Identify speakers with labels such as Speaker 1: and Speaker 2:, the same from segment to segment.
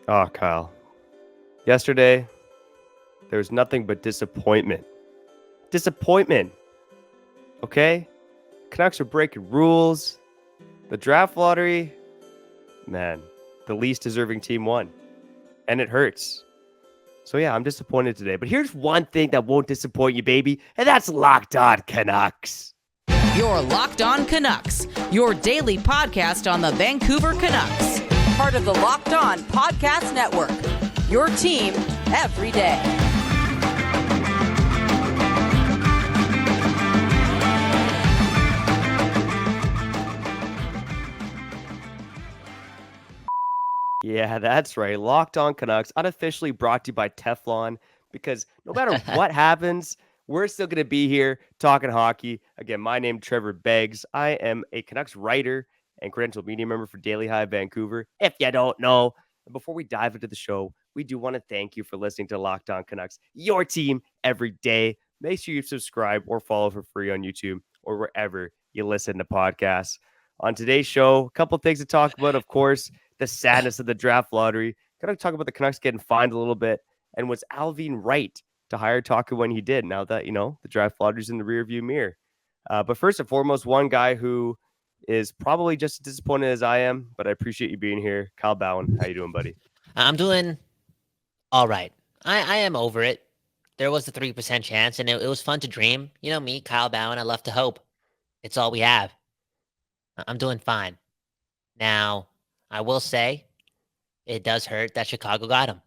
Speaker 1: Oh, Kyle. Yesterday, there was nothing but disappointment. Disappointment. Okay? Canucks are breaking rules. The draft lottery, man, the least deserving team won. And it hurts. So yeah, I'm disappointed today. But here's one thing that won't disappoint you, baby, and that's Locked On Canucks.
Speaker 2: Your Locked On Canucks, your daily podcast on the Vancouver Canucks. Part of the Locked On Podcast Network. Your team every day.
Speaker 1: Yeah, that's right. Locked On Canucks, unofficially brought to you by Teflon, because no matter what happens, we're still going to be here talking hockey. Again, my name is Trevor Beggs. I am a Canucks writer and credentialed media member for Daily Hive Vancouver, if you don't know. And before we dive into the show, we do want to thank you for listening to Locked On Canucks, your team every day. Make sure you subscribe or follow for free on YouTube or wherever you listen to podcasts. On today's show, a couple things to talk about, of course, the sadness of the draft lottery. Got to talk about the Canucks getting fined a little bit. And was Allvin right to hire Tocchet when he did? Now that, the draft lottery's in the rearview mirror. But first and foremost, one guy who is probably just as disappointed as I am, but I appreciate you being here. Kyle Bhawan, how you doing, buddy?
Speaker 3: I'm doing all right. I am over it. There was a 3% chance, and it was fun to dream. You know me, Kyle Bhawan, I love to hope. It's all we have. I'm doing fine. Now, I will say, it does hurt that Chicago got him.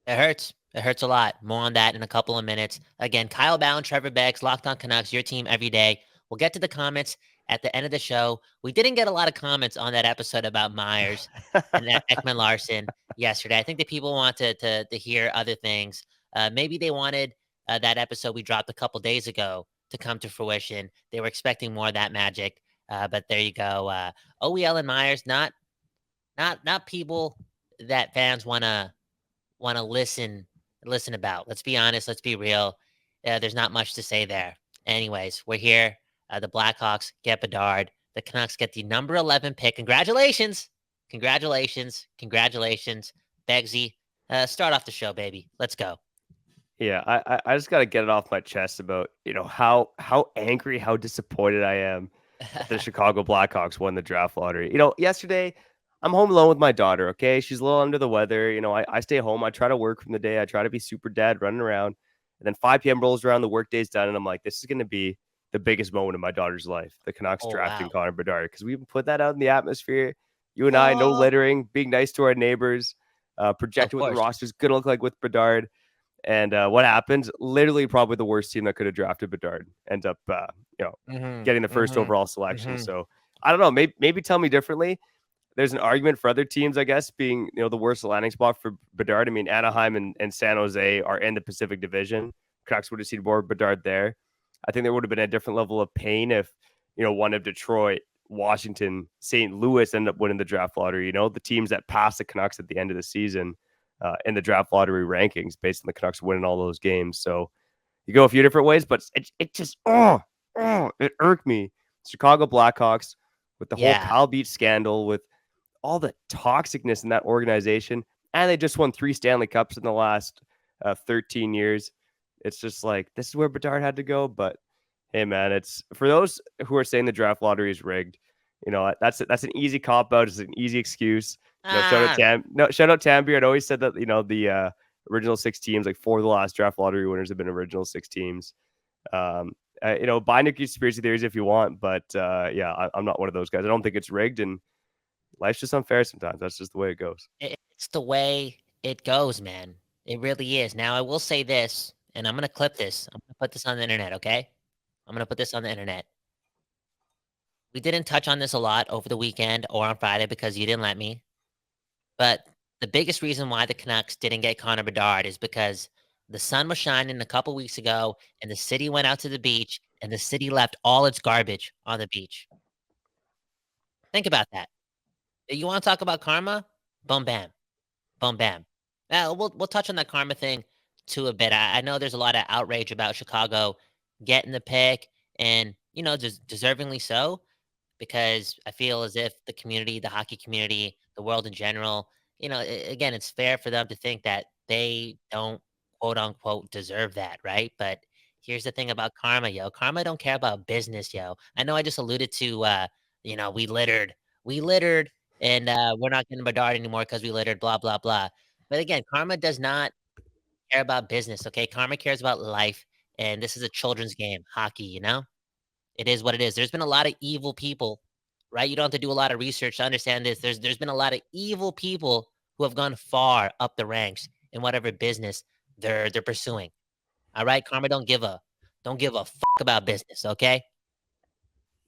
Speaker 3: It hurts. It hurts a lot. More on that in a couple of minutes. Again, Kyle Bhawan, Trevor Beggs, Locked On Canucks, your team every day. We'll get to the comments at the end of the show. We didn't get a lot of comments on that episode about Myers and Ekman Larson yesterday. I think that people want to hear other things. Maybe they wanted that episode we dropped a couple days ago to come to fruition. They were expecting more of that magic. But there you go. OEL and Myers, not people that fans wanna listen about. Let's be honest. Let's be real. There's not much to say there. Anyways, we're here. The Blackhawks get Bedard. The Canucks get the number 11 pick. Congratulations. Congratulations. Beggsy, start off the show, baby. Let's go.
Speaker 1: Yeah, I just got to get it off my chest about, how angry, how disappointed I am that the Chicago Blackhawks won the draft lottery. Yesterday, I'm home alone with my daughter, okay? She's a little under the weather. I stay home. I try to work from the day. I try to be super dad running around. And then 5 p.m. rolls around, the workday's done, and I'm like, this is going to be the biggest moment of my daughter's life, the Canucks drafting Connor Bedard, because we even put that out in the atmosphere. You and I, no littering, being nice to our neighbors, projecting what the roster's going to look like with Bedard. And what happened? Literally, probably the worst team that could have drafted Bedard ends up, getting the first overall selection. So I don't know. Maybe tell me differently. There's an argument for other teams, I guess, being the worst landing spot for Bedard. I mean, Anaheim and San Jose are in the Pacific Division. Canucks would have seen more Bedard there. I think there would have been a different level of pain if one of Detroit, Washington, St. Louis ended up winning the draft lottery. The teams that passed the Canucks at the end of the season. In the draft lottery rankings based on the Canucks winning all those games. So you go a few different ways, but it just, it irked me. Chicago Blackhawks with the whole Kyle Beach scandal, with all the toxicness in that organization. And they just won 3 Stanley Cups in the last 13 years. It's just like, this is where Bedard had to go. But hey, man, it's for those who are saying the draft lottery is rigged. That's an easy cop out. It's an easy excuse. Shout out Tambier. I'd always said that, the original 6 teams, like 4 of the last draft lottery winners have been original 6 teams. Buy into conspiracy theories if you want, but I'm not one of those guys. I don't think it's rigged, and life's just unfair sometimes. That's just the way it goes.
Speaker 3: It's the way it goes, man. It really is. Now, I will say this, and I'm going to clip this. I'm going to put this on the internet, okay? I'm going to put this on the internet. We didn't touch on this a lot over the weekend or on Friday because you didn't let me. But the biggest reason why the Canucks didn't get Connor Bedard is because the sun was shining a couple weeks ago, and the city went out to the beach, and the city left all its garbage on the beach. Think about that. You want to talk about karma? Boom, bam. Boom, bam. Now, we'll touch on that karma thing too a bit. I know there's a lot of outrage about Chicago getting the pick, and, deservingly so, because I feel as if the community, the hockey community, the world in general, again, it's fair for them to think that they don't quote unquote deserve that, right? But here's the thing about karma, yo. Karma don't care about business, yo. I know I just alluded to, we littered, and we're not getting Bedard anymore because we littered, blah blah blah. But again, karma does not care about business. Okay, karma cares about life, and this is a children's game, hockey. It is what it is. There's been a lot of evil people, right? You don't have to do a lot of research to understand this. There's been a lot of evil people who have gone far up the ranks in whatever business they're pursuing. All right, karma don't give a fuck about business. Okay,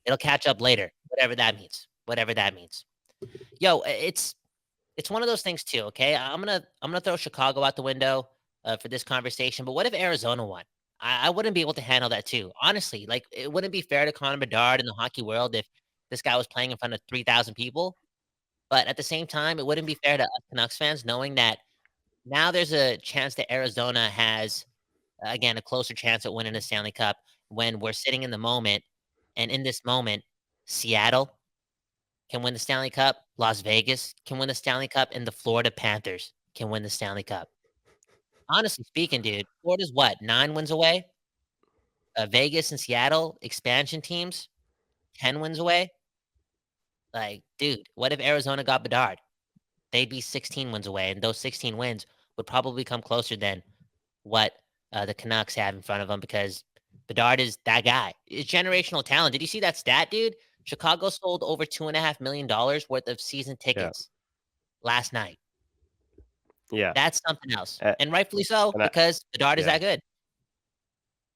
Speaker 3: it'll catch up later, whatever that means. Whatever that means. Yo, it's one of those things too. Okay, I'm gonna throw Chicago out the window for this conversation. But what if Arizona won? I wouldn't be able to handle that too. Honestly, like it wouldn't be fair to Connor Bedard in the hockey world if this guy was playing in front of 3,000 people. But at the same time, it wouldn't be fair to us Canucks fans knowing that now there's a chance that Arizona has again a closer chance at winning the Stanley Cup when we're sitting in the moment, and in this moment, Seattle can win the Stanley Cup. Las Vegas can win the Stanley Cup, and the Florida Panthers can win the Stanley Cup. Honestly speaking, dude, Florida's what, 9 wins away? Vegas and Seattle, expansion teams, 10 wins away? Like, dude, what if Arizona got Bedard? They'd be 16 wins away, and those 16 wins would probably come closer than what the Canucks have in front of them because Bedard is that guy. It's generational talent. Did you see that stat, dude? Chicago sold over $2.5 million worth of season
Speaker 1: Yeah.
Speaker 3: tickets last night.
Speaker 1: Yeah.
Speaker 3: That's something else,
Speaker 1: Uh,
Speaker 3: and rightfully so
Speaker 1: and
Speaker 3: because Bedard is
Speaker 1: yeah.
Speaker 3: that good.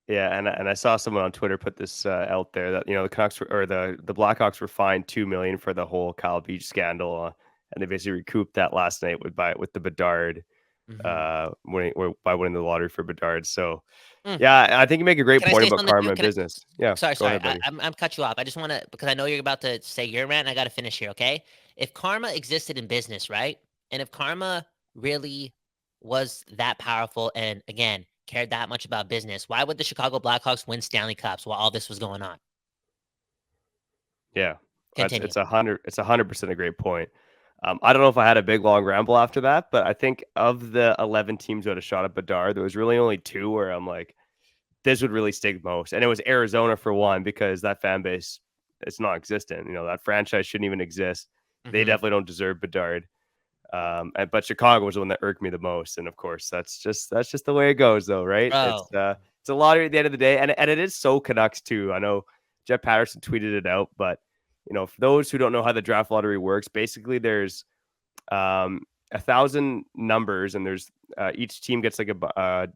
Speaker 1: Yeah, and I saw someone on Twitter put this out there that the Canucks or the Blackhawks were fined $2 million for the whole Kyle Beach scandal, and they basically recouped that last night with the Bedard
Speaker 3: Mhm.
Speaker 1: winning the lottery for Bedard. So
Speaker 3: Mm.
Speaker 1: yeah, I think you make a great
Speaker 3: Can I
Speaker 1: point
Speaker 3: say
Speaker 1: about
Speaker 3: something
Speaker 1: karma
Speaker 3: too?
Speaker 1: and business. Yeah,
Speaker 3: Sorry,
Speaker 1: go
Speaker 3: sorry.
Speaker 1: ahead, buddy.
Speaker 3: I'm cut you off. I just want to because I know you're about to say your rant. And I got to finish here. Okay. If karma existed in business, right, and if karma really was that powerful, and again cared that much about business, why would the Chicago Blackhawks win Stanley Cups while all this was going on?
Speaker 1: Yeah,
Speaker 3: Continue.
Speaker 1: it's 100% a great point. I don't know if I had a big long ramble after that, but I think of the 11 teams who had a shot at Bedard, there was really only two where I'm like, this would really stick most. And it was Arizona for one, because that fan base is non-existent. That franchise shouldn't even exist. They
Speaker 3: Hmm.
Speaker 1: definitely don't deserve Bedard. But Chicago was the one that irked me the most. And of course, that's just the way it goes, though, right?
Speaker 3: Bro,
Speaker 1: It's a lottery at the end of the day, and it is so Canucks too. I know Jeff Patterson tweeted it out, but for those who don't know how the draft lottery works, basically there's 1,000 numbers, and there's each team gets like a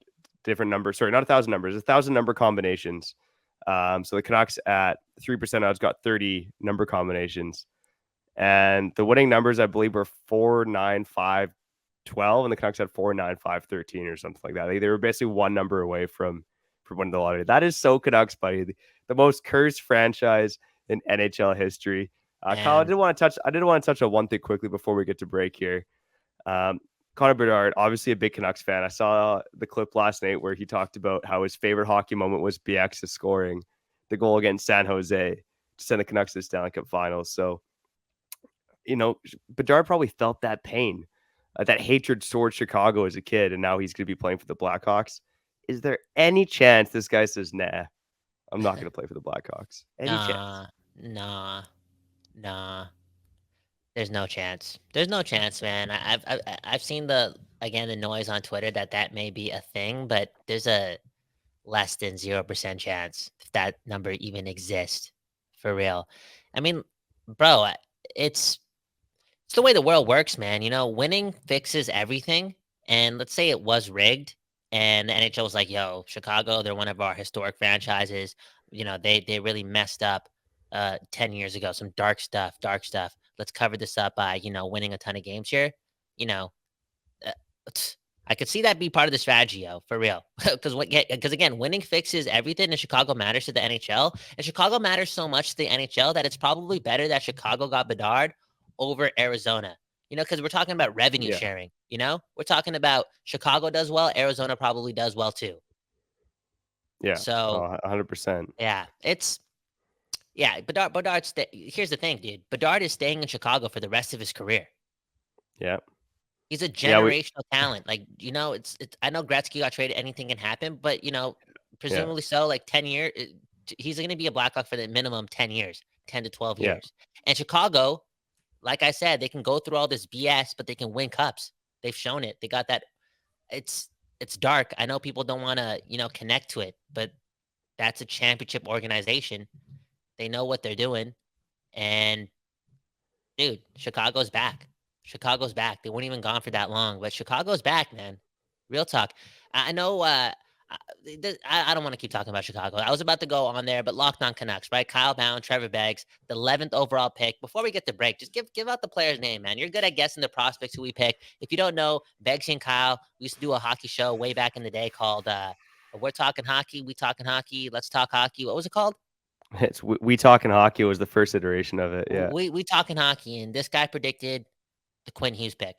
Speaker 1: different number. Sorry, not 1,000 numbers, 1,000 number combinations. So the Canucks at 3% odds got 30 number combinations, and the winning numbers I believe were 4, 9, 5, 12, and the Canucks had 4, 9, 5, 13 or something like that. They were basically one number away from winning the lottery. That is so Canucks, buddy. The most cursed franchise in NHL history. Kyle,
Speaker 3: man.
Speaker 1: I did want to touch on one thing quickly before we get to break here. Um, Connor Bedard, obviously a big Canucks fan. I saw the clip last night where he talked about how his favorite hockey moment was BX scoring the goal against San Jose to send the Canucks to the Stanley Cup Finals. So, Bedard probably felt that pain, that hatred towards Chicago as a kid, and now he's going to be playing for the Blackhawks. Is there any chance this guy says, nah, I'm not going to play for the Blackhawks? Any chance?
Speaker 3: Nah, nah, nah. There's no chance. There's no chance, man. I've seen the noise on Twitter that may be a thing, but there's a less than 0% chance if that number even exists for real. I mean, bro, it's it's the way the world works, man. Winning fixes everything. And let's say it was rigged, and the NHL was like, "Yo, Chicago, they're one of our historic franchises. They really messed up 10 years ago. Some dark stuff, dark stuff. Let's cover this up by winning a ton of games here." You know, uh, I could see that be part of the strategy, yo, for real. Because again, winning fixes everything, and Chicago matters to the NHL, and Chicago matters so much to the NHL that it's probably better that Chicago got Bedard over Arizona. Because we're talking about revenue
Speaker 1: Yeah,
Speaker 3: sharing. We're talking about Chicago does well, Arizona probably does well too.
Speaker 1: yeah,
Speaker 3: So
Speaker 1: 100%.
Speaker 3: yeah, Bedard. Here's the thing, dude. Bedard is staying in Chicago for the rest of his career.
Speaker 1: Yeah.
Speaker 3: He's a
Speaker 1: Yeah, we
Speaker 3: generational talent. Like, it's I know Gretzky got traded, anything can happen, but
Speaker 1: yeah,
Speaker 3: presumably so, like 10 years, he's going to be a Blackhawk for the minimum 10 years, 10 to 12
Speaker 1: yeah.
Speaker 3: years. And Chicago, like I said, they can go through all this BS, but they can win cups. They've shown it. They got that. It's it's dark. I know people don't want to, connect to it, but that's a championship organization. They know what they're doing. And dude, Chicago's back. Chicago's back. They weren't even gone for that long, but Chicago's back, man. Real talk. I know. I don't want to keep talking about Chicago. I was about to go on there, but Locked On Canucks, right? Kyle Bhawan, Trevor Beggs, the 11th overall pick. Before we get to break, just give out the player's name, man. You're good at guessing the prospects who we pick. If you don't know, Beggs and Kyle, we used to do a hockey show way back in the day called "We're Talking Hockey, We Talking Hockey, Let's Talk Hockey." What was it called?
Speaker 1: It's we talking hockey was the first iteration of it. Yeah.
Speaker 3: We Talking Hockey, and this guy predicted the Quinn Hughes pick.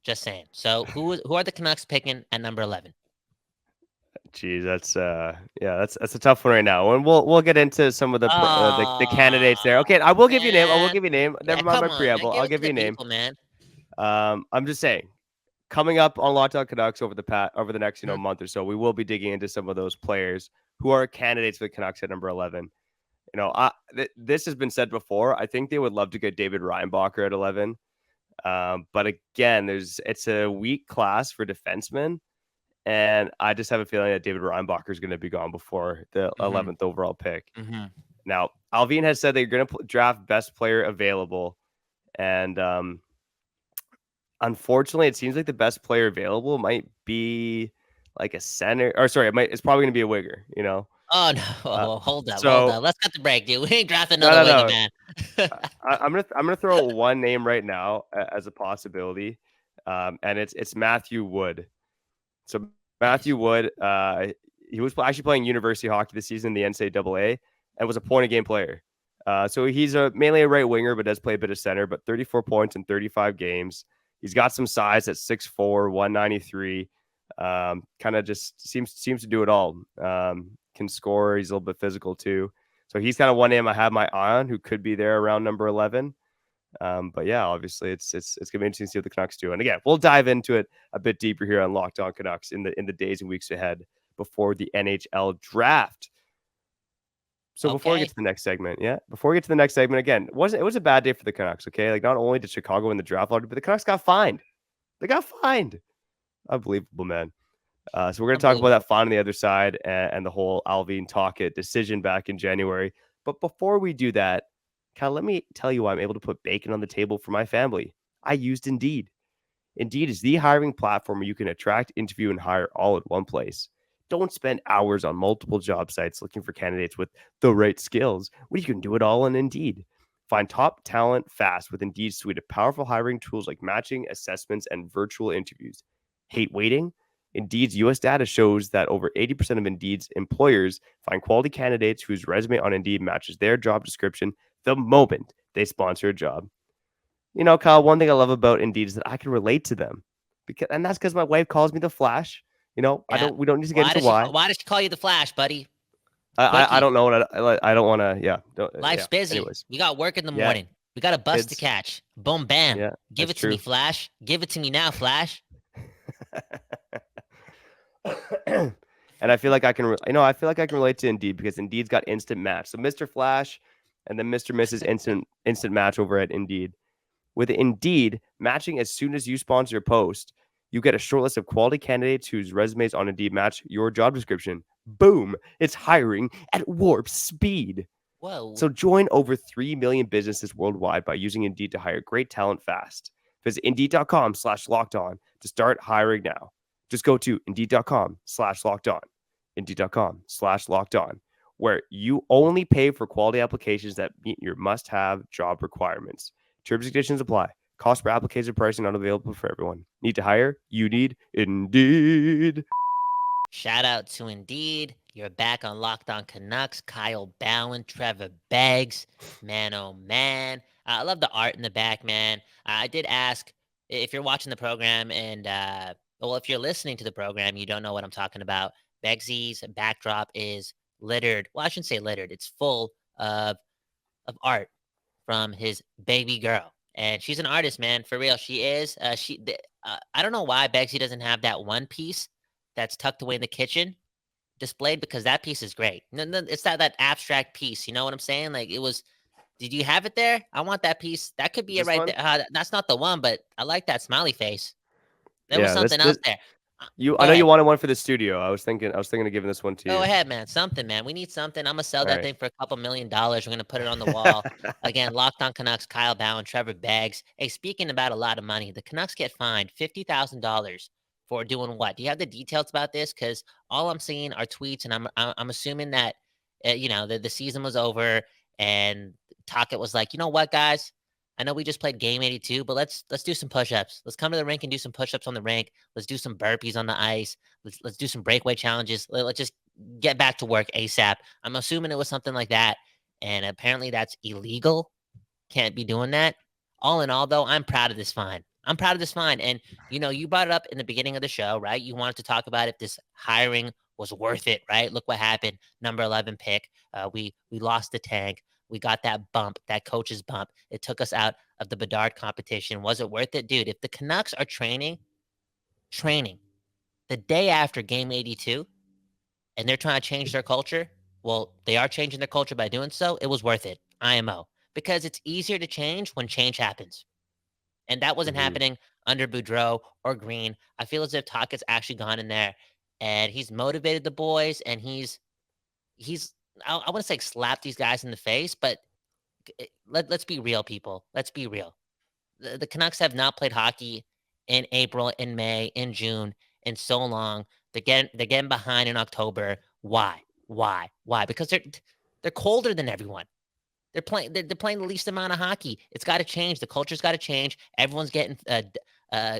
Speaker 3: Just saying. So who are the Canucks picking at number 11?
Speaker 1: Geez, that's yeah, that's a tough one right now, and we'll get into some of the candidates there. Okay, I will give you a name. I will
Speaker 3: Man.
Speaker 1: give you a name.
Speaker 3: Yeah,
Speaker 1: Never mind
Speaker 3: come
Speaker 1: my
Speaker 3: on, man.
Speaker 1: preamble.
Speaker 3: Give
Speaker 1: I'll
Speaker 3: it to
Speaker 1: give you
Speaker 3: the
Speaker 1: a name.
Speaker 3: people, man.
Speaker 1: I'm just saying, coming up on Locked On Canucks over the next
Speaker 3: Mhm.
Speaker 1: month or so, we will be digging into some of those players who are candidates for the Canucks at number 11. This has been said before. I think they would love to get David Reinbacher at 11. But again, it's a weak class for defensemen. And I just have a feeling that David Reinbacher is going to be gone before the
Speaker 3: Mhm.
Speaker 1: 11th overall pick.
Speaker 3: Mhm.
Speaker 1: Now, Allvin has said they're going to draft best player available. And unfortunately, it seems like the best player available might be like a center. Or sorry, it's probably going to be a winger,
Speaker 3: Oh no!
Speaker 1: Uh,
Speaker 3: Well, hold up, hold
Speaker 1: so,
Speaker 3: up. Let's cut the break, dude. We ain't drafting
Speaker 1: no,
Speaker 3: another
Speaker 1: no,
Speaker 3: winger,
Speaker 1: no.
Speaker 3: man.
Speaker 1: I'm gonna throw one name right now as a possibility, and it's Matthew Wood. So
Speaker 3: Nice.
Speaker 1: Matthew Wood, he was actually playing university hockey this season in the NCAA and was a point a game player. So he's mainly a right winger, but does play a bit of center. But 34 points in 35 games. He's got some size at 6'4", 193. Kind of just seems to do it all. Can score. He's a little bit physical too. So he's kind of one name I have my eye on who could be there around number 11. But yeah, obviously it's gonna be interesting to see what the Canucks do. And again, we'll dive into it a bit deeper here on Locked On Canucks in the days and weeks ahead before the NHL draft. So before we get
Speaker 3: Okay.
Speaker 1: to the next segment, again, it was a bad day for the Canucks. Okay, like not only did Chicago win the draft lottery, but the Canucks got fined. They got fined. Unbelievable, man. So we're going to talk about
Speaker 3: Unbelievable.
Speaker 1: that fine on the other side and the whole Allvin Tocchet decision back in January. But before we do that, Cal, let me tell you why I'm able to put bacon on the table for my family. I used Indeed. Indeed is the hiring platform where you can attract, interview, and hire all at one place. Don't spend hours on multiple job sites looking for candidates with the right skills when you can do it all on Indeed. Find top talent fast with Indeed's suite of powerful hiring tools like matching, assessments, and virtual interviews. Hate waiting? Indeed's US data shows that over 80% of Indeed's employers find quality candidates whose resume on Indeed matches their job description the moment they sponsor a job. Kyle, one thing I love about Indeed is that I can relate to them. And that's because my wife calls me the Flash.
Speaker 3: Yeah.
Speaker 1: We don't need to get into why.
Speaker 3: Why does she call you the Flash, buddy?
Speaker 1: I
Speaker 3: Quickie.
Speaker 1: don't know what I don't want to. Yeah.
Speaker 3: Life's busy.
Speaker 1: Anyways.
Speaker 3: We got work in the
Speaker 1: Yeah.
Speaker 3: morning. We got a bus to
Speaker 1: Kids.
Speaker 3: catch. Boom, bam.
Speaker 1: Yeah.
Speaker 3: Give
Speaker 1: That's
Speaker 3: it to me,
Speaker 1: true.
Speaker 3: Flash. Give it to me now, Flash.
Speaker 1: And I feel like I can, I feel like I can relate to Indeed because Indeed's got instant match. So Mr. Flash and then Mr. Mrs. instant match over at Indeed. With Indeed, matching as soon as you sponsor a post, you get a short list of quality candidates whose resumes on Indeed match your job description. Boom! It's hiring at warp speed.
Speaker 3: Whoa.
Speaker 1: So join over 3 million businesses worldwide by using Indeed to hire great talent fast. Visit Indeed.com/lockedon to start hiring now. Just go to Indeed.com/lockedon. Indeed.com/lockedon, where you only pay for quality applications that meet your must-have job requirements. Terms and conditions apply. Cost per application pricing not available for everyone. Need to hire? You need Indeed.
Speaker 3: Shout out to Indeed. You're back on Locked On Canucks. Kyle Bhawan, Trevor Beggs. Man, oh man. I love the art in the back, man. I did ask if you're watching the program and, well, if you're listening to the program, you don't know what I'm talking about. Beggsy's backdrop is littered. Well, I shouldn't say littered. It's full of art from his baby girl. And she's an artist, man, for real. She is. I don't know why Begsy doesn't have that one piece that's tucked away in the kitchen displayed, because that piece is great. No, no, it's that abstract piece. You know what I'm saying? Like, it was. Did you have it there? I want that piece. That could be it
Speaker 1: This
Speaker 3: right
Speaker 1: one?
Speaker 3: there. That's not the one, but I like that smiley face. There was
Speaker 1: Yeah,
Speaker 3: something else there.
Speaker 1: I
Speaker 3: Go
Speaker 1: know you
Speaker 3: ahead.
Speaker 1: wanted one for the studio. I was thinking of giving this one to
Speaker 3: Go
Speaker 1: you.
Speaker 3: ahead, man. Something, man. We need something. I'm gonna sell
Speaker 1: All
Speaker 3: that
Speaker 1: right.
Speaker 3: thing for a couple $1 million. We're gonna put it on the wall. Again, Locked On Canucks, Kyle Bhawan, Trevor Beggs. Hey, speaking about a lot of money, the Canucks get fined $50,000 for doing what? Do you have the details about this? Because all I'm seeing are tweets, and I'm assuming that the season was over, and Tocchet was like, you know what, guys? I know we just played game 82, but let's do some push-ups. Let's come to the rink and do some push-ups on the rink. Let's do some burpees on the ice. Let's do some breakaway challenges. Let's just get back to work ASAP. I'm assuming it was something like that. And apparently that's illegal. Can't be doing that. All in all, though, I'm proud of this fine. I'm proud of this fine. And, you brought it up in the beginning of the show, right? You wanted to talk about if this hiring was worth it, right? Look what happened. Number 11 pick. We lost the tank. We got that bump, that coach's bump. It took us out of the Bedard competition. Was it worth it? Dude, if the Canucks are training the day after game 82, and they're trying to change their culture, well, they are changing their culture by doing so. It was worth it. IMO. Because it's easier to change when change happens. And that wasn't
Speaker 1: Mhm.
Speaker 3: happening under Boudreau or Green. I feel as if Tocchet's actually gone in there and he's motivated the boys, and he's I want to say slap these guys in the face, but let's be real, people. Let's be real. The Canucks have not played hockey in April, in May, in June, in so long. They're getting behind in October. Why? Why? Because they're colder than everyone. They're playing the least amount of hockey. It's got to change. The culture's got to change. Everyone's getting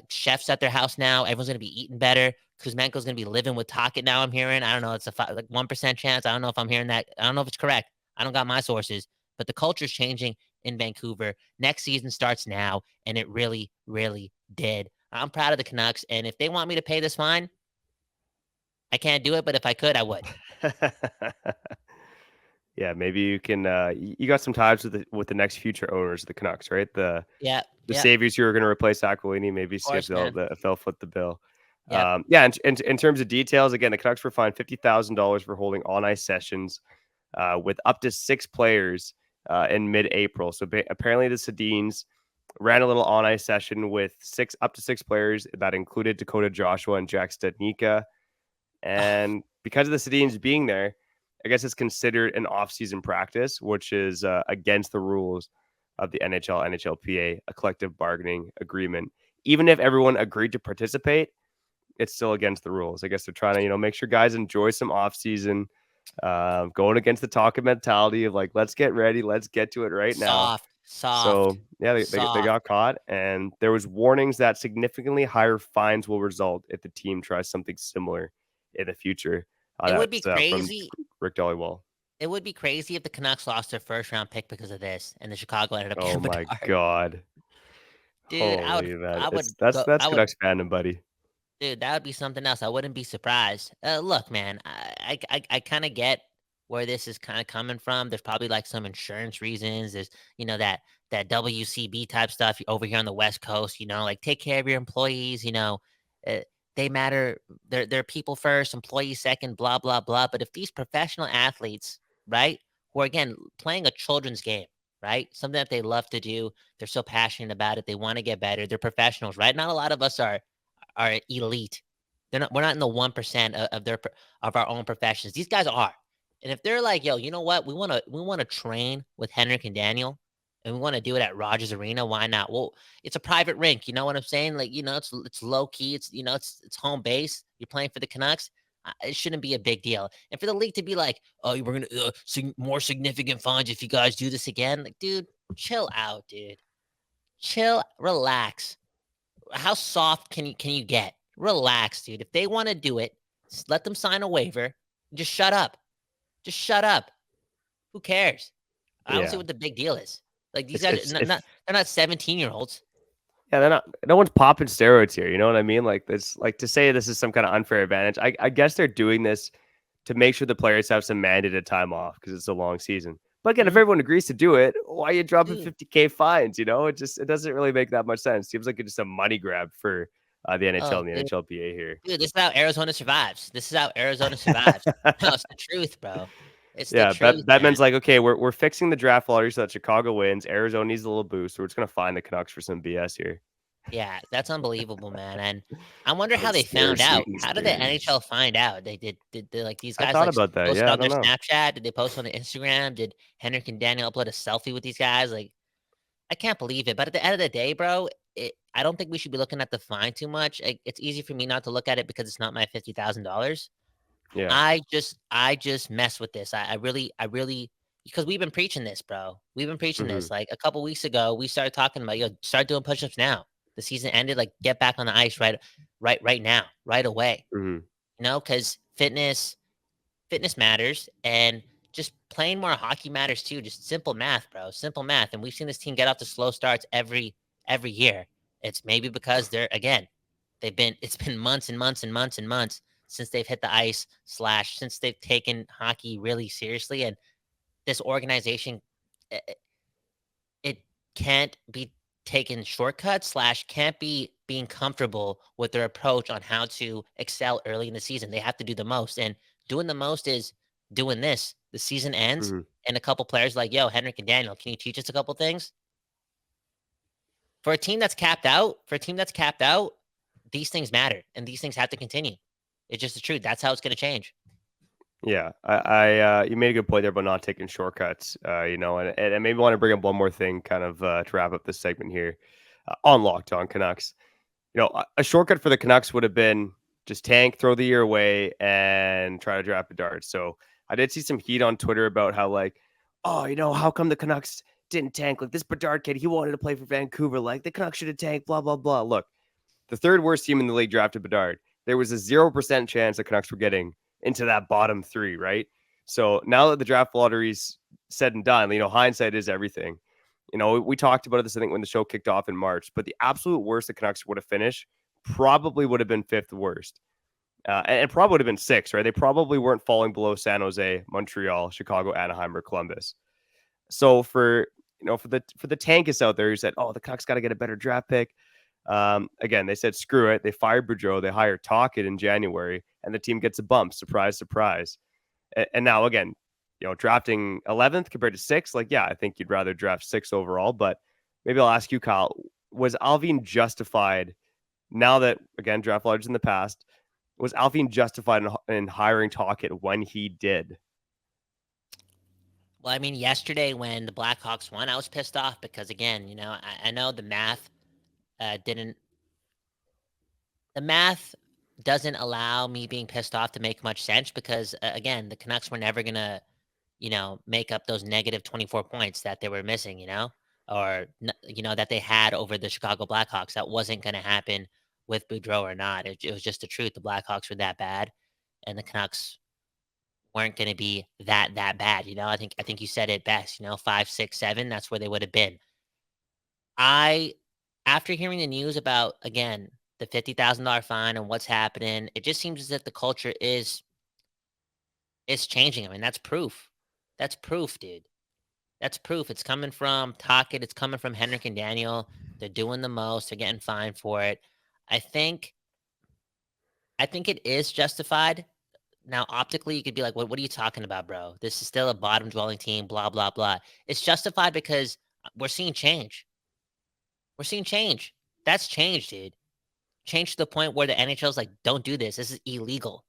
Speaker 3: chefs at their house now. Everyone's gonna be eating better. Kuzmenko's gonna be living with Tocchet now. I'm hearing. I don't know. It's like 1% chance. I don't know if I'm hearing that. I don't know if it's correct. I don't got my sources, but the culture's changing in Vancouver. Next season starts now, and it really, really did. I'm proud of the Canucks, and if they want me to pay this fine, I can't do it. But if I could, I would.
Speaker 1: Yeah, maybe you can. You got some ties with the next future owners of the Canucks, right?
Speaker 3: Yeah,
Speaker 1: The
Speaker 3: yeah.
Speaker 1: saviors who are going to replace Aquilini. Maybe
Speaker 3: Of
Speaker 1: see
Speaker 3: course, man.
Speaker 1: if they'll foot the bill.
Speaker 3: Yep.
Speaker 1: Yeah, in terms of details, again, the Canucks were fined $50,000 for holding on ice sessions with up to 6 players in mid-April. So apparently, the Sedins ran a little on ice session with up to 6 players that included Dakota Joshua and Jack Stednika. And because of the Sedins being there, I guess it's considered an off-season practice, which is against the rules of the NHL, NHLPA, a collective bargaining agreement. Even if everyone agreed to participate, it's still against the rules. I guess they're trying to, make sure guys enjoy some off-season, going against the Tocchet mentality of like, let's get ready, let's get to it right now. So
Speaker 3: Soft,
Speaker 1: yeah, they
Speaker 3: soft.
Speaker 1: got caught, and there was warnings that significantly higher fines will result if the team tries something similar in the future.
Speaker 3: It would be
Speaker 1: That's from
Speaker 3: crazy.
Speaker 1: Rick Tocchet.
Speaker 3: It would be crazy if the Canucks lost their first round pick because of this, and the Chicago ended up
Speaker 1: Oh
Speaker 3: getting
Speaker 1: my
Speaker 3: Bedard.
Speaker 1: God.
Speaker 3: Dude, I would,
Speaker 1: Holy man.
Speaker 3: I would
Speaker 1: It's that's
Speaker 3: go.
Speaker 1: that's
Speaker 3: I would,
Speaker 1: Canucks fandom, buddy.
Speaker 3: dude. That would be something else. I wouldn't be surprised. Look, man, I kind of get where this is kind of coming from. There's probably like some insurance reasons. There's that WCB type stuff over here on the West Coast. Like take care of your employees. Uh, they matter. They're people first, employees second. Blah blah blah. But if these professional athletes, right, who are again playing a children's game, right, something that they love to do, they're so passionate about it. They want to get better. They're professionals, right? Not a lot of us are elite. We're not in the 1% of our own professions. These guys are. And if they're like, yo, you know what? We want to train with Henrik and Daniel, and we want to do it at Rogers Arena. Why not? Well, it's a private rink. You know what I'm saying? Like, it's low key. It's home base. You're playing for the Canucks. It shouldn't be a big deal. And for the league to be like, oh, we're gonna more significant fines if you guys do this again. Like, dude, chill out, dude. Chill, relax. How soft can you get? Relax, dude. If they want to do it, let them sign a waiver. Just shut up. Just shut up. Who cares? I don't see
Speaker 1: Yeah.
Speaker 3: what the big deal is. Like these
Speaker 1: It's
Speaker 3: guys,
Speaker 1: it's
Speaker 3: are
Speaker 1: it's
Speaker 3: they're not 17-year-olds.
Speaker 1: yeah, they're not no one's popping steroids here, you know what I mean? Like it's like to say this is some kind of unfair advantage. I guess they're doing this to make sure the players have some mandated time off because it's a long season. But again, if
Speaker 3: Mhm.
Speaker 1: everyone agrees to do it, why are you dropping
Speaker 3: Dude,
Speaker 1: 50K fines? It doesn't really make that much sense. Seems like it's just a money grab for the NHL
Speaker 3: Oh,
Speaker 1: and the NHLPA here.
Speaker 3: dude, this is how Arizona survives. This is how Arizona survives. No, it's the truth, bro. It's the
Speaker 1: Yeah,
Speaker 3: truth,
Speaker 1: Batman's
Speaker 3: man.
Speaker 1: like, okay, we're fixing the draft lottery so that Chicago wins. Arizona needs a little boost. So we're just gonna find the Canucks for some BS here.
Speaker 3: Yeah, that's unbelievable, man. And I wonder how they found
Speaker 1: Conspiracy
Speaker 3: out. How did the
Speaker 1: theories.
Speaker 3: NHL find out? Did they, like these
Speaker 1: I
Speaker 3: guys
Speaker 1: thought
Speaker 3: like
Speaker 1: about that.
Speaker 3: post it
Speaker 1: Yeah, I
Speaker 3: on their
Speaker 1: don't know.
Speaker 3: Snapchat? Did they post on the Instagram? Did Henrik and Daniel upload a selfie with these guys? Like, I can't believe it. But at the end of the day, bro, I don't think we should be looking at the fine too much. It's easy for me not to look at it because it's not my $50,000.
Speaker 1: Yeah.
Speaker 3: I just mess with this. I really, because we've been preaching this, bro. We've been preaching
Speaker 1: Hmm.
Speaker 3: this. Like a couple weeks ago, we started talking about, start doing push-ups now. The season ended, like get back on the ice right now, right away.
Speaker 1: Hmm.
Speaker 3: Because fitness matters, and just playing more hockey matters too. Just simple math, bro. Simple math. And we've seen this team get off to slow starts every year. It's maybe because it's been months and months and months and months since they've hit the ice / since they've taken hockey really seriously. And this organization, it can't be taking shortcuts / can't be being comfortable with their approach on how to excel early in the season. They have to do the most, and doing the most is doing this. The season ends,
Speaker 1: Hmm.
Speaker 3: and a couple players like, yo, Henrik and Daniel, can you teach us a couple things? For a team that's capped out, these things matter, and these things have to continue. It's just the truth. That's how it's going to change.
Speaker 1: Yeah, you made a good point there about not taking shortcuts. And I maybe want to bring up one more thing, kind of to wrap up this segment here on Locked On Canucks. A shortcut for the Canucks would have been just tank, throw the year away, and try to draft Bedard. So I did see some heat on Twitter about how like, oh, how come the Canucks didn't tank? Like this Bedard kid, he wanted to play for Vancouver. Like the Canucks should have tanked. Blah blah blah. Look, the third worst team in the league drafted Bedard. There was a 0% chance the Canucks were getting into that bottom three, right? So now that the draft lottery's said and done, hindsight is everything. We talked about this, I think, when the show kicked off in March, but the absolute worst the Canucks would have finished probably would have been fifth worst. And probably would have been sixth, right? They probably weren't falling below San Jose, Montreal, Chicago, Anaheim, or Columbus. So for the tankists out there who said, oh, the Canucks got to get a better draft pick. Again, they said, screw it. They fired Boudreau. They hired Tocchet in January, and the team gets a bump. Surprise, surprise. And now, again, drafting 11th compared to 6th, like, yeah, I think you'd rather draft 6th overall. But maybe I'll ask you, Kyle, was Allvin justified now that, again, draft lotteries in the past, was Allvin justified in hiring Tocchet when he did?
Speaker 3: Well, I mean, yesterday when the Blackhawks won, I was pissed off because, again, I know the math didn't. The math doesn't allow me being pissed off to make much sense because, again, the Canucks were never gonna, make up those negative 24 points that they were missing, or that they had over the Chicago Blackhawks. That wasn't gonna happen with Boudreau or not. It was just the truth. The Blackhawks were that bad, and the Canucks weren't going to be that bad. I think you said it best. 5, 6, 7. That's where they would have been. After hearing the news about, again, the $50,000 fine and what's happening, it just seems as if the culture is changing. I mean, that's proof. That's proof, dude. That's proof. It's coming from Tocchet. It's coming from Henrik and Daniel. They're doing the most. They're getting fined for it. I think it is justified. Now, optically, you could be like, what are you talking about, bro? This is still a bottom-dwelling team, blah, blah, blah. It's justified because we're seeing change. We're seeing change. That's change, dude. Change to the point where the NHL's like, don't do this. This is illegal.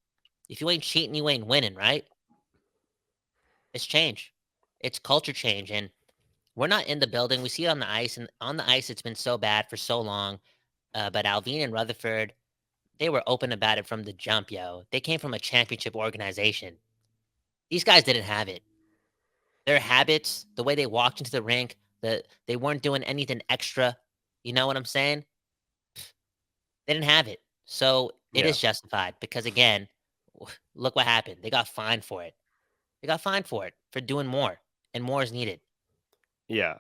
Speaker 3: If you ain't cheating, you ain't winning, right? It's change. It's culture change. And we're not in the building. We see it on the ice. And on the ice, it's been so bad for so long. But Allvin and Rutherford, they were open about it from the jump, yo. They came from a championship organization. These guys didn't have it. Their habits, the way they walked into the rink, they weren't doing anything extra. You know what I'm saying? They didn't have it. So it is justified because, again, look what happened. They got fined for it. They got fined for it for doing more, and more is needed.
Speaker 1: Yeah,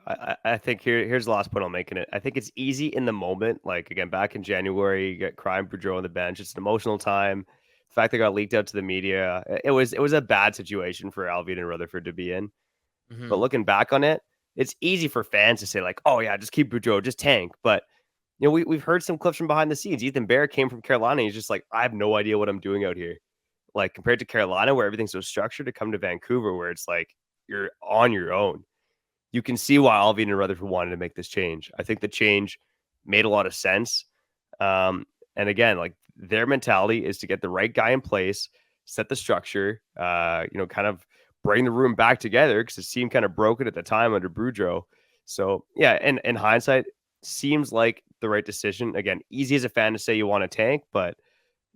Speaker 1: I think here's the last point I'm making it. I think it's easy in the moment. Like, again, back in January, you get Crime Boudreau on the bench. It's an emotional time. The fact they got leaked out to the media, it was a bad situation for Allvin and Rutherford to be in.
Speaker 3: Mm-hmm.
Speaker 1: But looking back on it, it's easy for fans to say like, oh yeah, just keep Boudreau, just tank. But we've heard some clips from behind the scenes. Ethan Bear came from Carolina. He's just like, I have no idea what I'm doing out here. Like compared to Carolina, where everything's so structured, to come to Vancouver, where it's like you're on your own. You can see why Allvin and Rutherford wanted to make this change. I think the change made a lot of sense. And again, like their mentality is to get the right guy in place, set the structure, kind of bring the room back together because it seemed kind of broken at the time under Boudreau. So yeah, and in hindsight, seems like the right decision. Again, easy as a fan to say you want to tank, but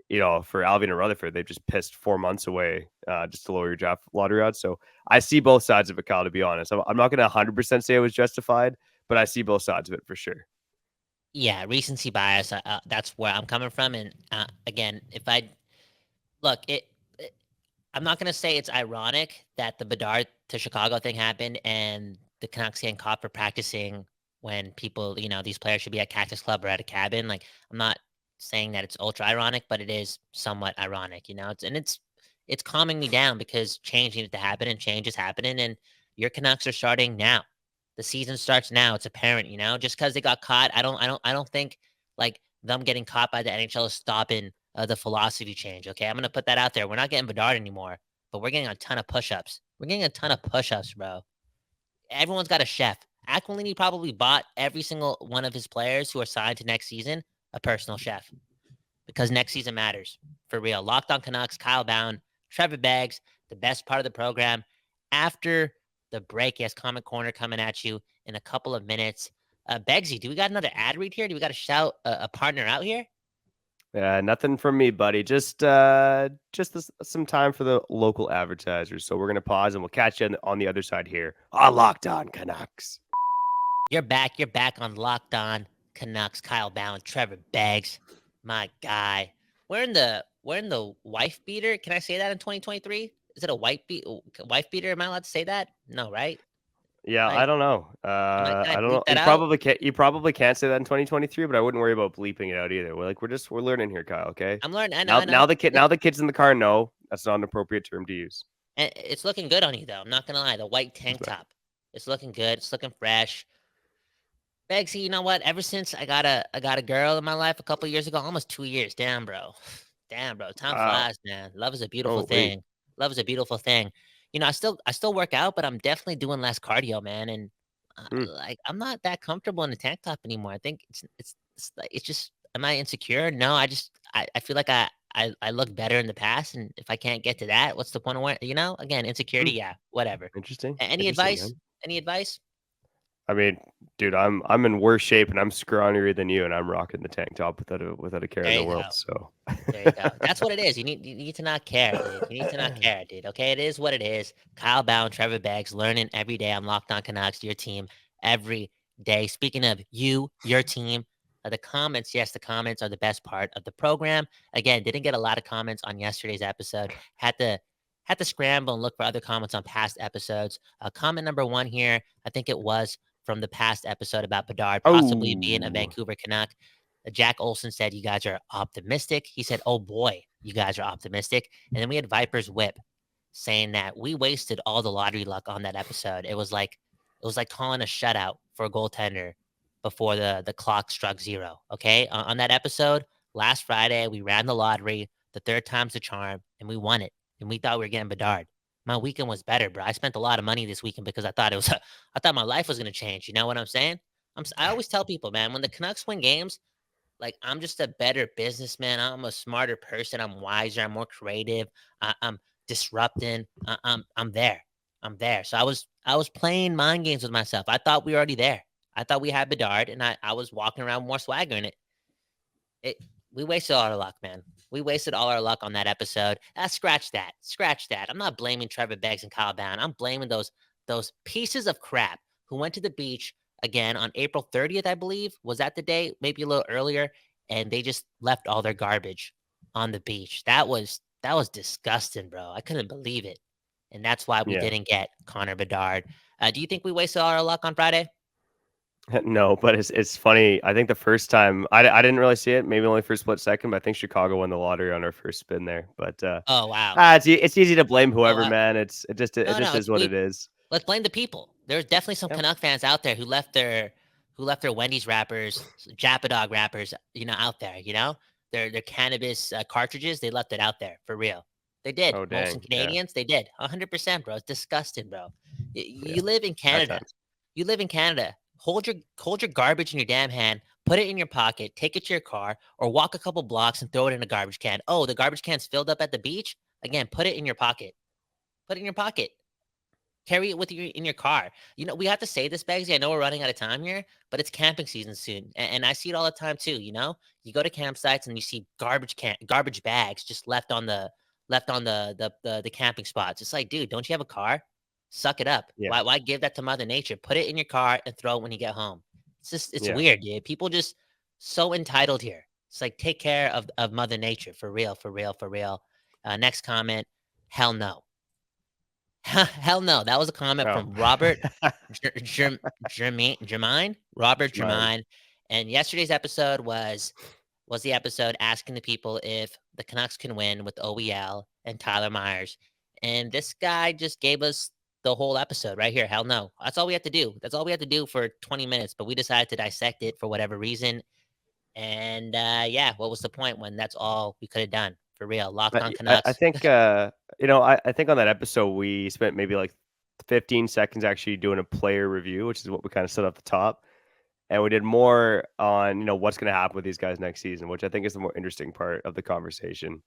Speaker 1: for Allvin and Rutherford, they've just pissed 4 months away just to lower your draft lottery odds. So I see both sides of it, Kyle, to be honest. I'm not going to 100% say it was justified, but I see both sides of it for sure.
Speaker 3: Yeah, recency bias. That's where I'm coming from. And again, if I look, I'm not gonna say it's ironic that the Bedard to Chicago thing happened and the Canucks getting caught for practicing when people, these players should be at Cactus Club or at a cabin. Like, I'm not saying that it's ultra ironic, but it is somewhat ironic. It's calming me down because change needed to happen and change is happening, and your Canucks are starting now. The season starts now. It's apparent, just because they got caught. I don't think like them getting caught by the NHL is stopping the philosophy change. Okay, I'm gonna put that out there. We're not getting Bedard anymore, but we're getting a ton of push-ups. We're getting a ton of push-ups, bro. Everyone's got a chef. Aquilini probably bought every single one of his players who are signed to next season a personal chef because next season matters for real. Locked on Canucks, Kyle Bhawan, Trevor Beggs, the best part of the program. After the break, yes, Comment Corner coming at you in a couple of minutes. Beggsy, do we got another ad read here? Do we got to shout a partner out here?
Speaker 1: Nothing from me, buddy. Just some time for the local advertisers. So we're gonna pause and we'll catch you on the other side here on Locked On Canucks.
Speaker 3: You're back. You're back on Locked On Canucks. Kyle Bhawan, Trevor Beggs, my guy. We're in the wife beater. Can I say that in 2023? Is it a wife beater? Am I allowed to say that? No, right?
Speaker 1: Yeah, I don't know.
Speaker 3: Can I
Speaker 1: I don't
Speaker 3: bleep
Speaker 1: know.
Speaker 3: that
Speaker 1: You
Speaker 3: out?
Speaker 1: probably can't. You probably can't say that in 2023, but I wouldn't worry about bleeping it out either. We're learning here, Kyle. Okay.
Speaker 3: I'm learning. I know.
Speaker 1: Now the kids in the car know that's not an appropriate term to use.
Speaker 3: And it's looking good on you, though. I'm not gonna lie. The white tank top. It's looking good. It's looking fresh. Begsy, you know what? Ever since I got a girl in my life a couple years ago, almost 2 years. Damn, bro. Damn, bro. Time flies, man. Love is a beautiful thing. Love is a beautiful thing. I still work out, but I'm definitely doing less cardio, man. And like, I'm not that comfortable in the tank top anymore. I think it's just, am I insecure? No, I feel like I look better in the past, and if I can't get to that, what's the point of wearing? Again, insecurity. Yeah, whatever.
Speaker 1: Interesting.
Speaker 3: Any advice? Man. Any advice?
Speaker 1: I mean, dude, I'm in worse shape and I'm scrawnier than you, and I'm rocking the tank top without a care in the world.
Speaker 3: Go.
Speaker 1: So
Speaker 3: there you go. That's what it is. You need to not care, dude. You need to not care, dude. Okay, it is what it is. Kyle Bhawan, Trevor Beggs, learning every day. I'm Locked On Canucks, your team every day. Speaking of you, your team, the comments. Yes, the comments are the best part of the program. Again, didn't get a lot of comments on yesterday's episode. Had to scramble and look for other comments on past episodes. Comment number 1 here, I think it was from the past episode about Bedard possibly being a Vancouver Canuck. Jack Olson said, you guys are optimistic. He said, oh boy, you guys are optimistic. And then we had Viper's Whip saying that we wasted all the lottery luck on that episode. It was like calling a shutout for a goaltender before the clock struck 0. Okay. On that episode, last Friday, we ran the lottery, the 3rd time's the charm, and we won it. And we thought we were getting Bedard. My weekend was better, bro. I spent a lot of money this weekend because I thought my life was going to change. You know what I'm saying? I always tell people, man, when the Canucks win games, like, I'm just a better businessman. I'm a smarter person. I'm wiser. I'm more creative. I'm disrupting. I'm there. I'm there. So I was playing mind games with myself. I thought we were already there. I thought we had Bedard, and I was walking around more swagger in it. We wasted all our luck, man. We wasted all our luck on that episode. Scratch that. I'm not blaming Trevor Beggs and Kyle Bhawan. I'm blaming those pieces of crap who went to the beach again on April 30th, I believe. Was that the day? Maybe a little earlier. And they just left all their garbage on the beach. That was disgusting, bro. I couldn't believe it. And that's why we didn't get Connor Bedard. Do you think we wasted all our luck on Friday?
Speaker 1: No, but it's funny. I think the first time I didn't really see it, maybe only for a split second, but I think Chicago won the lottery on our first spin there. But
Speaker 3: oh wow,
Speaker 1: it's easy to blame whoever, man. It just is what it is.
Speaker 3: Let's blame the people. There's definitely some Canuck fans out there who left their who left their Wendy's wrappers, Jappa Dog wrappers, out there, their cannabis cartridges, they left it out there for real. They did.
Speaker 1: Oh,
Speaker 3: Most
Speaker 1: dang.
Speaker 3: Canadians, they did. 100%, bro. It's disgusting, bro.
Speaker 1: Yeah.
Speaker 3: You live in Canada.
Speaker 1: times.
Speaker 3: You live in Canada. Hold your garbage in your damn hand. Put it in your pocket. Take it to your car, or walk a couple blocks and throw it in a garbage can. Oh, the garbage can's filled up at the beach. Again, put it in your pocket. Put it in your pocket. Carry it with you in your car. We have to say this, Bagsy. I know we're running out of time here, but it's camping season soon, and I see it all the time too. You go to campsites and you see garbage bags just left on the camping spots. It's like, dude, don't you have a car? Suck it up.
Speaker 1: Yeah.
Speaker 3: Why give that to Mother Nature? Put it in your car and throw it when you get home. It's
Speaker 1: Yeah.
Speaker 3: weird, dude. People just so entitled here. It's like, take care of Mother Nature, for real, for real, for real. Next comment, hell no. Hell no. That was a comment from Robert Germain. Robert Germain. And yesterday's episode was the episode asking the people if the Canucks can win with OEL and Tyler Myers. And this guy just gave us the whole episode right here. Hell no. That's all we have to do. That's all we have to do for 20 minutes. But we decided to dissect it for whatever reason. And what was the point when that's all we could have done? For real. Locked on Canucks.
Speaker 1: I think, I think on that episode, we spent maybe like 15 seconds actually doing a player review, which is what we kind of said off the top. And we did more on, what's going to happen with these guys next season, which I think is the more interesting part of the conversation.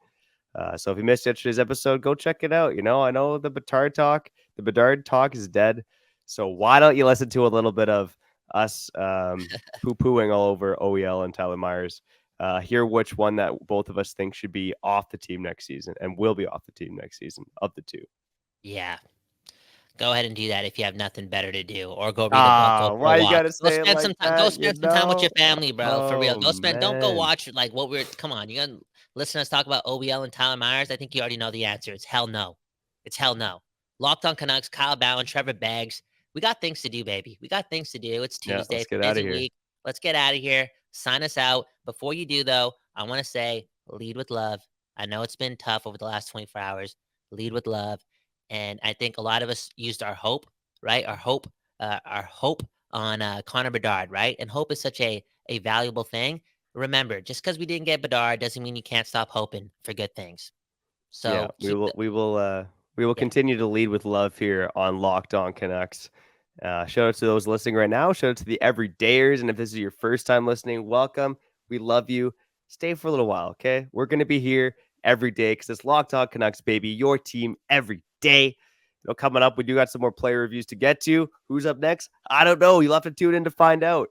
Speaker 1: So if you missed yesterday's episode, go check it out. I know the Bedard talk is dead. So why don't you listen to a little bit of us poo-pooing all over OEL and Tyler Myers? Hear which one that both of us think should be off the team next season and will be off the team next season of the two.
Speaker 3: Yeah. Go ahead and do that if you have nothing better to do, or go read a book.
Speaker 1: Why you gotta say it like that?
Speaker 3: Go spend some time with your family, bro. For real. Don't go
Speaker 1: Man.
Speaker 3: watch come on. You gotta listen to us talk about OBL and Tyler Myers. I think you already know the answer. It's hell no. It's hell no. Locked on Canucks, Kyle Bhawan, Trevor Beggs. We got things to do, baby. We got things to do. It's Tuesday.
Speaker 1: Let's get out of here.
Speaker 3: Week. Let's get out of here. Sign us out. Before you do, though, I want to say lead with love. I know it's been tough over the last 24 hours. Lead with love. And I think a lot of us used our hope, right? Our hope on Connor Bedard, right? And hope is such a valuable thing. Remember, just because we didn't get Bedard doesn't mean you can't stop hoping for good things. So
Speaker 1: we will continue to lead with love here on Locked On Canucks. Shout out to those listening right now. Shout out to the everydayers. And if this is your first time listening, welcome. We love you. Stay for a little while, okay? We're going to be here every day because it's Locked On Canucks, baby. Your team every day. Coming up, we do got some more player reviews to get to. Who's up next? I don't know. You'll have to tune in to find out.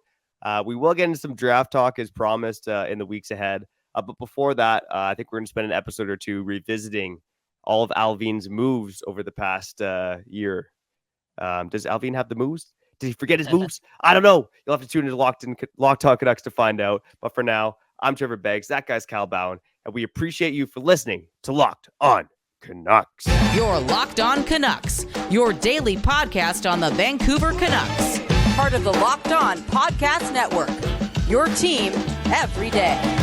Speaker 1: We will get into some draft talk as promised in the weeks ahead. But before that, I think we're going to spend an episode or two revisiting all of Allvin's moves over the past year. Does Allvin have the moves? Did he forget his moves? I don't know. You'll have to tune into Locked On Canucks to find out. But for now, I'm Trevor Beggs. That guy's Kyle Bhawan. And we appreciate you for listening to Locked On Canucks.
Speaker 2: You're Locked On Canucks, your daily podcast on the Vancouver Canucks. Part of the Locked On Podcast Network, your team every day.